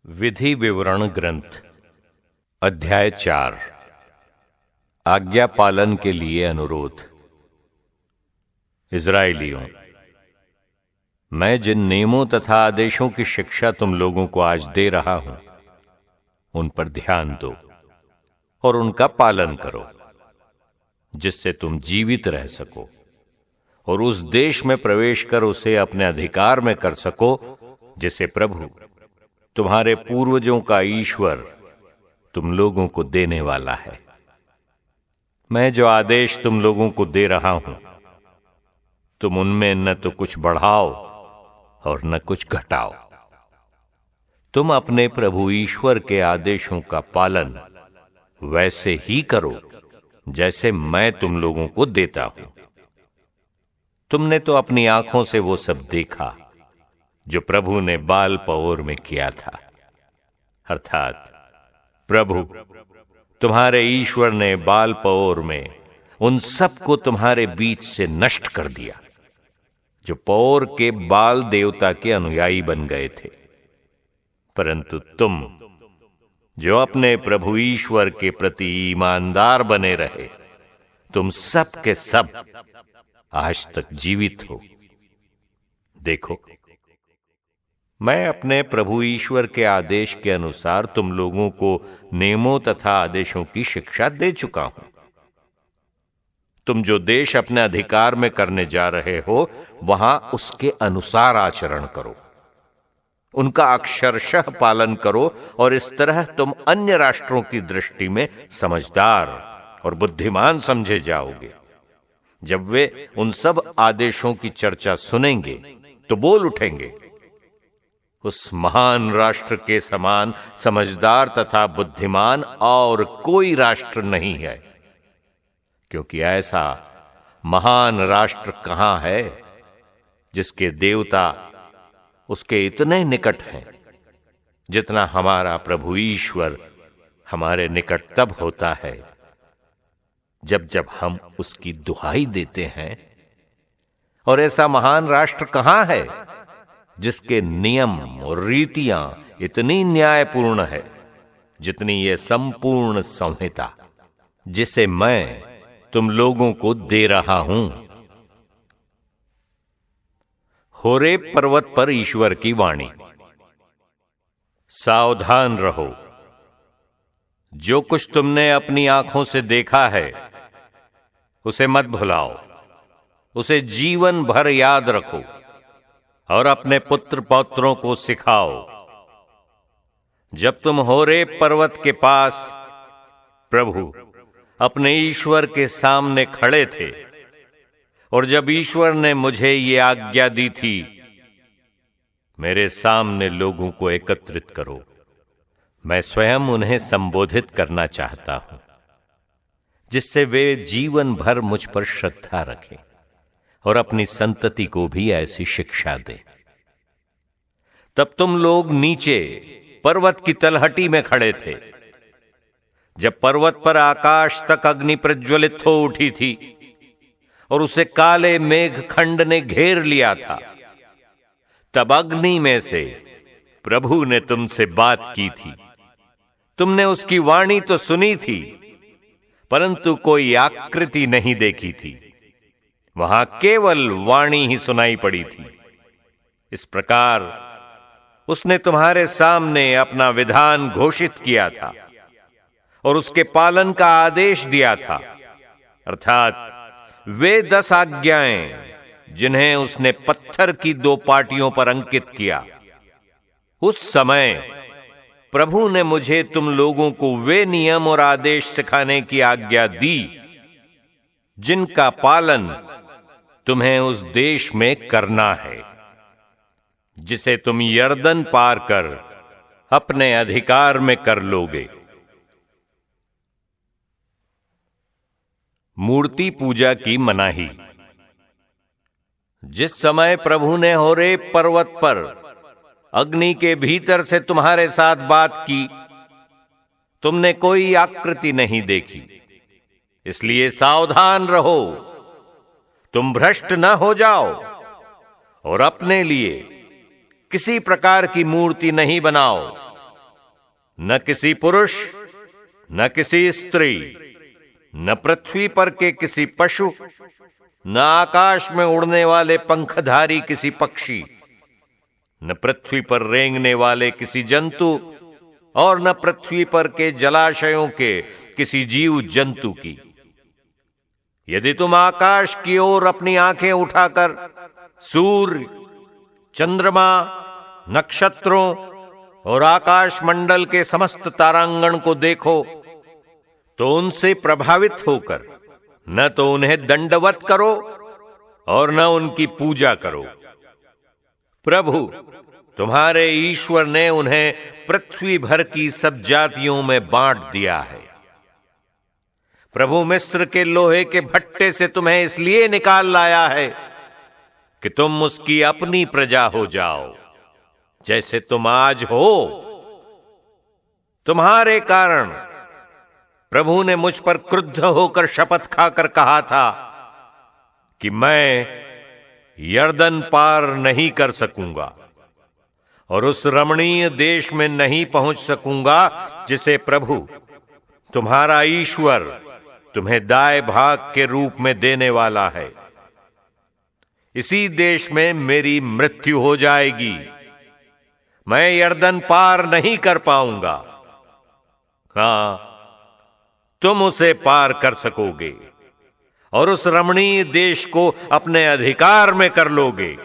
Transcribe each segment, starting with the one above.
विधि विवरण ग्रंथ अध्याय 4 आज्ञा पालन के लिए अनुरोध। इज़राइलियों, मैं जिन नियमों तथा आदेशों की शिक्षा तुम लोगों को आज दे रहा हूं, उन पर ध्यान दो और उनका पालन करो, जिससे तुम जीवित रह सको और उस देश में प्रवेश कर उसे अपने अधिकार में कर सको, जिसे प्रभु तुम्हारे पूर्वजों का ईश्वर तुम लोगों को देने वाला है। मैं जो आदेश तुम लोगों को दे रहा हूं, तुम उनमें न तो कुछ बढ़ाओ और न कुछ घटाओ। तुम अपने प्रभु ईश्वर के आदेशों का पालन वैसे ही करो जैसे मैं तुम लोगों को देता हूं। तुमने तो अपनी आंखों से वो सब देखा जो प्रभु ने बाल पओर में किया था, अर्थात प्रभु तुम्हारे ईश्वर ने बाल पओर में उन सब को तुम्हारे बीच से नष्ट कर दिया जो पओर के बाल देवता के अनुयायी बन गए थे। परंतु तुम जो अपने प्रभु ईश्वर के प्रति ईमानदार बने रहे, तुम सब के सब आज तक जीवित हो। देखो, मैं अपने प्रभु ईश्वर के आदेश के अनुसार तुम लोगों को नियमों तथा आदेशों की शिक्षा दे चुका हूं। तुम जो देश अपने अधिकार में करने जा रहे हो, वहां उसके अनुसार आचरण करो, उनका अक्षरशः पालन करो, और इस तरह तुम अन्य राष्ट्रों की दृष्टि में समझदार और बुद्धिमान समझे जाओगे। जब वे उन सब आदेशों की चर्चा सुनेंगे तो बोल उठेंगे, उस महान राष्ट्र के समान समझदार तथा बुद्धिमान और कोई राष्ट्र नहीं है, क्योंकि ऐसा महान राष्ट्र कहां है जिसके देवता उसके इतने निकट हैं जितना हमारा प्रभु ईश्वर हमारे निकट तब होता है जब जब हम उसकी दुहाई देते हैं। और ऐसा महान राष्ट्र कहां है जिसके नियम और रीतियां इतनी न्यायपूर्ण है जितनी ये संपूर्ण संहिता जिसे मैं तुम लोगों को दे रहा हूं। होरेब पर्वत पर ईश्वर की वाणी। सावधान रहो, जो कुछ तुमने अपनी आंखों से देखा है उसे मत भुलाओ, उसे जीवन भर याद रखो और अपने पुत्र पौत्रों को सिखाओ। जब तुम होरेब पर्वत के पास प्रभु अपने ईश्वर के सामने खड़े थे और जब ईश्वर ने मुझे ये आज्ञा दी थी, मेरे सामने लोगों को एकत्रित करो, मैं स्वयं उन्हें संबोधित करना चाहता हूं, जिससे वे जीवन भर मुझ पर श्रद्धा रखें और अपनी संतति को भी ऐसी शिक्षा दे। तब तुम लोग नीचे पर्वत की तलहटी में खड़े थे, जब पर्वत पर आकाश तक अग्नि प्रज्वलित हो उठी थी और उसे काले मेघ खंड ने घेर लिया था। तब अग्नि में से प्रभु ने तुमसे बात की थी। तुमने उसकी वाणी तो सुनी थी, परंतु कोई आकृति नहीं देखी थी, वहां केवल वाणी ही सुनाई पड़ी थी। इस प्रकार उसने तुम्हारे सामने अपना विधान घोषित किया था और उसके पालन का आदेश दिया था, अर्थात वे 10 आज्ञाएं जिन्हें उसने पत्थर की 2 पाटियों पर अंकित किया। उस समय प्रभु ने मुझे तुम लोगों को वे नियम और आदेश सिखाने की आज्ञा दी जिनका पालन तुम्हें उस देश में करना है, जिसे तुम यरदन पार कर अपने अधिकार में कर लोगे। मूर्ति पूजा की मनाही। जिस समय प्रभु ने होरेब पर्वत पर अग्नि के भीतर से तुम्हारे साथ बात की, तुमने कोई आकृति नहीं देखी, इसलिए सावधान रहो, तुम भ्रष्ट न हो जाओ और अपने लिए किसी प्रकार की मूर्ति नहीं बनाओ न किसी पुरुष, न किसी स्त्री, न पृथ्वी पर के किसी पशु, न आकाश में उड़ने वाले पंखधारी किसी पक्षी, न पृथ्वी पर रेंगने वाले किसी जंतु, और न पृथ्वी पर के जलाशयों के किसी जीव जंतु की। यदि तुम आकाश की ओर अपनी आंखें उठाकर सूर्य, चंद्रमा, नक्षत्रों और आकाश मंडल के समस्त तारांगण को देखो, तो उनसे प्रभावित होकर न तो उन्हें दंडवत करो और न उनकी पूजा करो। प्रभु तुम्हारे ईश्वर ने उन्हें पृथ्वी भर की सब जातियों में बांट दिया है। प्रभु मिस्र के लोहे के भट्टे से तुम्हें इसलिए निकाल लाया है कि तुम उसकी अपनी प्रजा हो जाओ, जैसे तुम आज हो। तुम्हारे कारण प्रभु ने मुझ पर क्रुद्ध होकर शपथ खाकर कहा था कि मैं यर्दन पार नहीं कर सकूंगा और उस रमणीय देश में नहीं पहुंच सकूंगा जिसे प्रभु तुम्हारा ईश्वर तुम्हें दाएं भाग के रूप में देने वाला है। इसी देश में मेरी मृत्यु हो जाएगी। मैं यर्दन पार नहीं कर पाऊंगा। हां, तुम उसे पार कर सकोगे और उस रमणीय देश को अपने अधिकार में कर लोगे।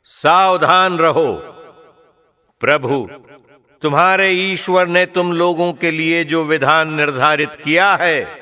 सावधान रहो। प्रभु तुम्हारे ईश्वर ने तुम लोगों के लिए जो विधान निर्धारित किया है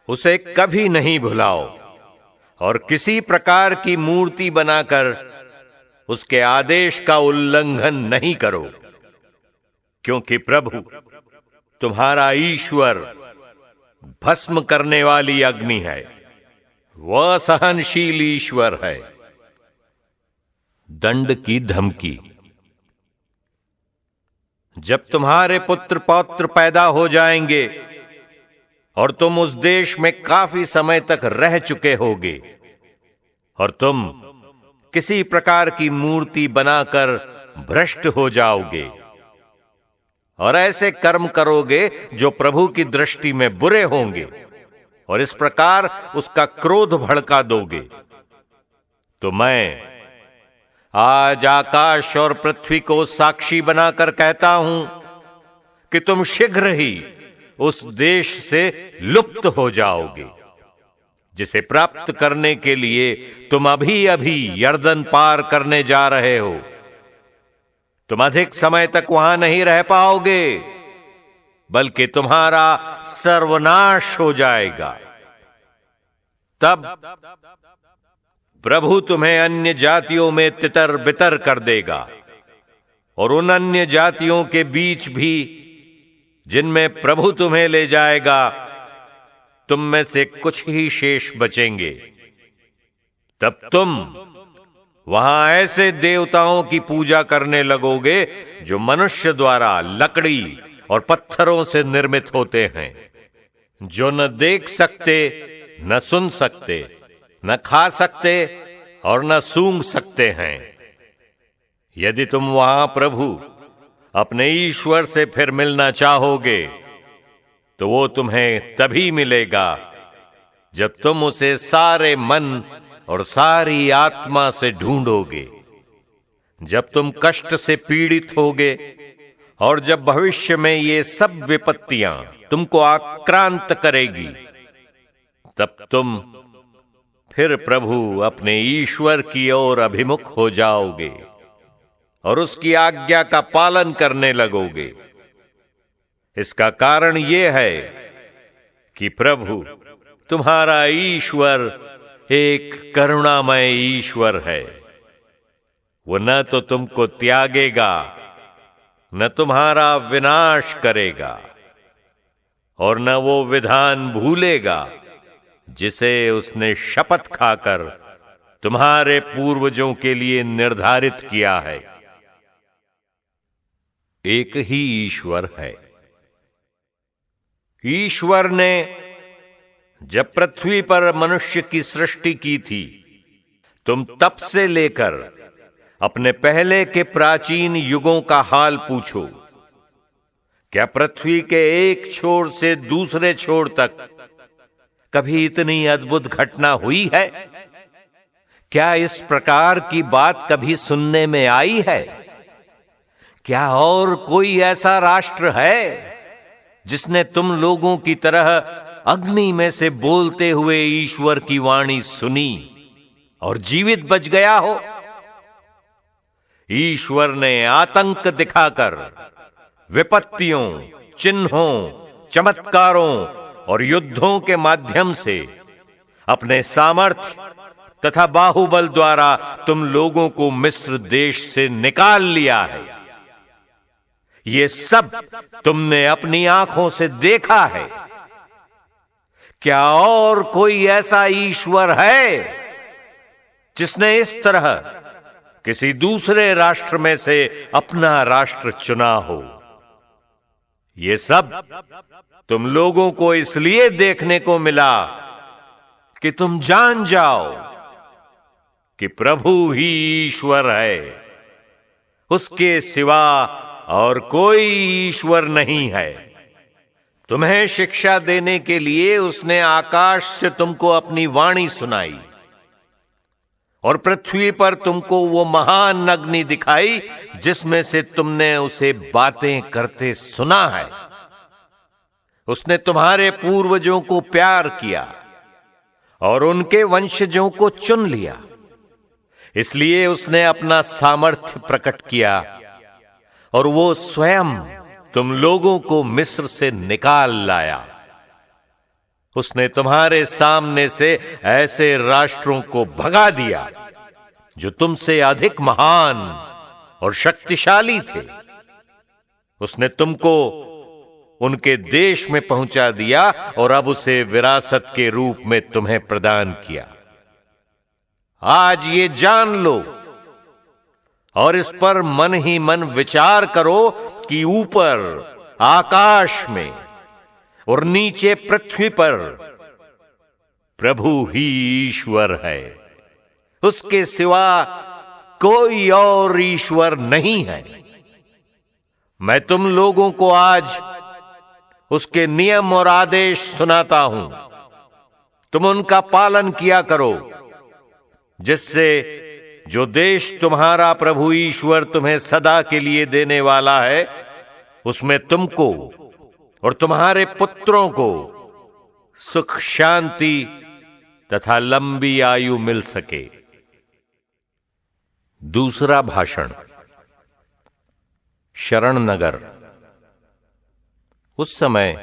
उसे कभी नहीं भुलाओ और किसी प्रकार की मूर्ति बनाकर उसके आदेश का उल्लंघन नहीं करो, क्योंकि प्रभु तुम्हारा ईश्वर भस्म करने वाली अग्नि है। वह सहनशील ईश्वर है। दंड की धमकी। जब तुम्हारे पुत्र पौत्र पैदा हो जाएंगे और तुम उस देश में काफी समय तक रह चुके होगे और तुम किसी प्रकार की मूर्ति बनाकर भ्रष्ट हो जाओगे और ऐसे कर्म करोगे जो प्रभु की दृष्टि में बुरे होंगे और इस प्रकार उसका क्रोध भड़का दोगे, तो मैं आज आकाश और पृथ्वी को साक्षी बनाकर कहता हूं कि तुम शीघ्र ही उस देश से लुप्त हो जाओगे, जिसे प्राप्त करने के लिए तुम अभी अभी यर्दन पार करने जा रहे हो। तुम अधिक समय तक वहां नहीं रह पाओगे, बल्कि तुम्हारा सर्वनाश हो जाएगा। तब प्रभु तुम्हें अन्य जातियों में तितर बितर कर देगा और उन अन्य जातियों के बीच भी जिनमें प्रभु तुम्हें ले जाएगा, तुम में से कुछ ही शेष बचेंगे। तब तुम वहां ऐसे देवताओं की पूजा करने लगोगे जो मनुष्य द्वारा लकड़ी और पत्थरों से निर्मित होते हैं, जो न देख सकते, न सुन सकते, न खा सकते और न सूंघ सकते हैं। यदि तुम वहां प्रभु अपने ईश्वर से फिर मिलना चाहोगे, तो वो तुम्हें तभी मिलेगा जब तुम उसे सारे मन और सारी आत्मा से ढूंढोगे, जब तुम कष्ट से पीड़ित होगे और जब भविष्य में ये सब विपत्तियां तुमको आक्रांत करेगी, तब तुम फिर प्रभु अपने ईश्वर की ओर अभिमुख हो जाओगे और उसकी आज्ञा का पालन करने लगोगे। इसका कारण यह है कि प्रभु तुम्हारा ईश्वर एक करुणामय ईश्वर है। वो न तो तुमको त्यागेगा, न तुम्हारा विनाश करेगा और न वो विधान भूलेगा जिसे उसने शपथ खाकर तुम्हारे पूर्वजों के लिए निर्धारित किया है। एक ही ईश्वर है। ईश्वर ने जब पृथ्वी पर मनुष्य की सृष्टि की थी, तुम तब से लेकर अपने पहले के प्राचीन युगों का हाल पूछो। क्या पृथ्वी के एक छोर से दूसरे छोर तक कभी इतनी अद्भुत घटना हुई है? क्या इस प्रकार की बात कभी सुनने में आई है? क्या और कोई ऐसा राष्ट्र है जिसने तुम लोगों की तरह अग्नि में से बोलते हुए ईश्वर की वाणी सुनी और जीवित बच गया हो? ईश्वर ने आतंक दिखाकर विपत्तियों, चिन्हों, चमत्कारों और युद्धों के माध्यम से अपने सामर्थ्य तथा बाहुबल द्वारा तुम लोगों को मिस्र देश से निकाल लिया है। ये सब तुमने अपनी आंखों से देखा है। क्या और कोई ऐसा ईश्वर है जिसने इस तरह किसी दूसरे राष्ट्र में से अपना राष्ट्र चुना हो? ये सब तुम लोगों को इसलिए देखने को मिला कि तुम जान जाओ कि प्रभु ही ईश्वर है, उसके सिवा और कोई ईश्वर नहीं है। तुम्हें शिक्षा देने के लिए उसने आकाश से तुमको अपनी वाणी सुनाई और पृथ्वी पर तुमको वो महान अग्नि दिखाई जिसमें से तुमने उसे बातें करते सुना है। उसने तुम्हारे पूर्वजों को प्यार किया और उनके वंशजों को चुन लिया। इसलिए उसने अपना सामर्थ्य प्रकट किया और वो स्वयं तुम लोगों को मिस्र से निकाल लाया। उसने तुम्हारे सामने से ऐसे राष्ट्रों को भगा दिया जो तुमसे अधिक महान और शक्तिशाली थे। उसने तुमको उनके देश में पहुंचा दिया और अब उसे विरासत के रूप में तुम्हें प्रदान किया। आज ये जान लो और इस पर मन ही मन विचार करो कि ऊपर आकाश में और नीचे पृथ्वी पर प्रभु ही ईश्वर है, उसके सिवा कोई और ईश्वर नहीं है। मैं तुम लोगों को आज उसके नियम और आदेश सुनाता हूं, तुम उनका पालन किया करो, जिससे जो देश तुम्हारा प्रभु ईश्वर तुम्हें सदा के लिए देने वाला है, उसमें तुमको और तुम्हारे पुत्रों को सुख, शांति तथा लंबी आयु मिल सके। दूसरा भाषण। शरण नगर। उस समय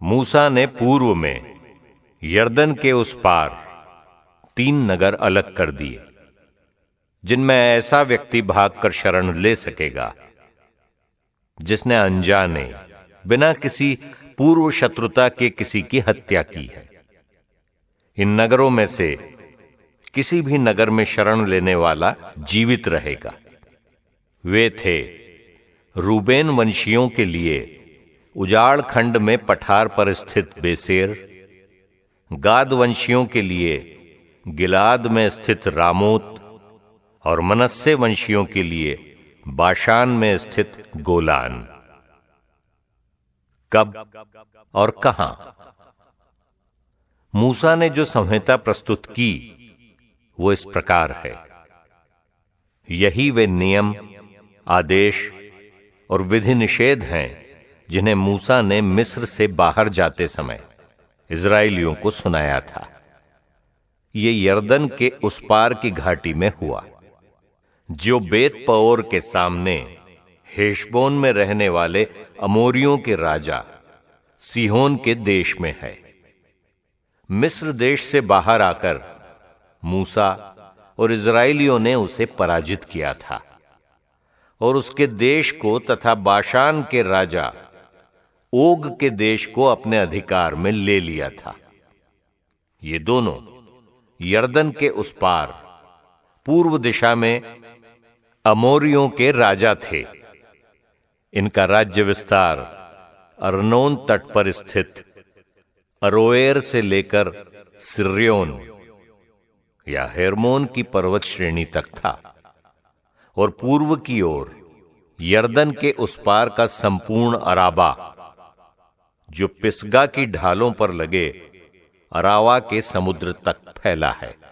मूसा ने पूर्व में यर्दन के उस पार 3 नगर अलग कर दिए, जिनमें ऐसा व्यक्ति भागकर शरण ले सकेगा जिसने अनजाने बिना किसी पूर्व शत्रुता के किसी की हत्या की है। इन नगरों में से किसी भी नगर में शरण लेने वाला जीवित रहेगा। वे थे रूबेन वंशियों के लिए उजाड़ खंड में पठार पर स्थित बेसेर, गाद वंशियों के लिए गिलाद में स्थित रामोत और मनस्से वंशियों के लिए बाशान में स्थित गोलान। कब और कहां? मूसा ने जो संहिता प्रस्तुत की वो इस प्रकार है। यही वे नियम, आदेश और विधि निषेध हैं जिन्हें मूसा ने मिस्र से बाहर जाते समय इस्राएलियों को सुनाया था। ये यर्दन के उस पार की घाटी में हुआ, जो बेत पओर के सामने हेशबोन में रहने वाले अमोरियों के राजा सीहोन के देश में है। मिस्र देश से बाहर आकर मूसा और इस्राएलियों ने उसे पराजित किया था और उसके देश को तथा बाशान के राजा ओग के देश को अपने अधिकार में ले लिया था। ये दोनों यर्दन के उस पार पूर्व दिशा में अमोरियों के राजा थे। इनका राज्य विस्तार अर्नोन तट पर स्थित अरोएर से लेकर सिर्योन या हेर्मोन की पर्वत श्रेणी तक था और पूर्व की ओर यर्दन के उस पार का संपूर्ण अराबा जो पिसगा की ढालों पर लगे अरावा के समुद्र तक फैला है।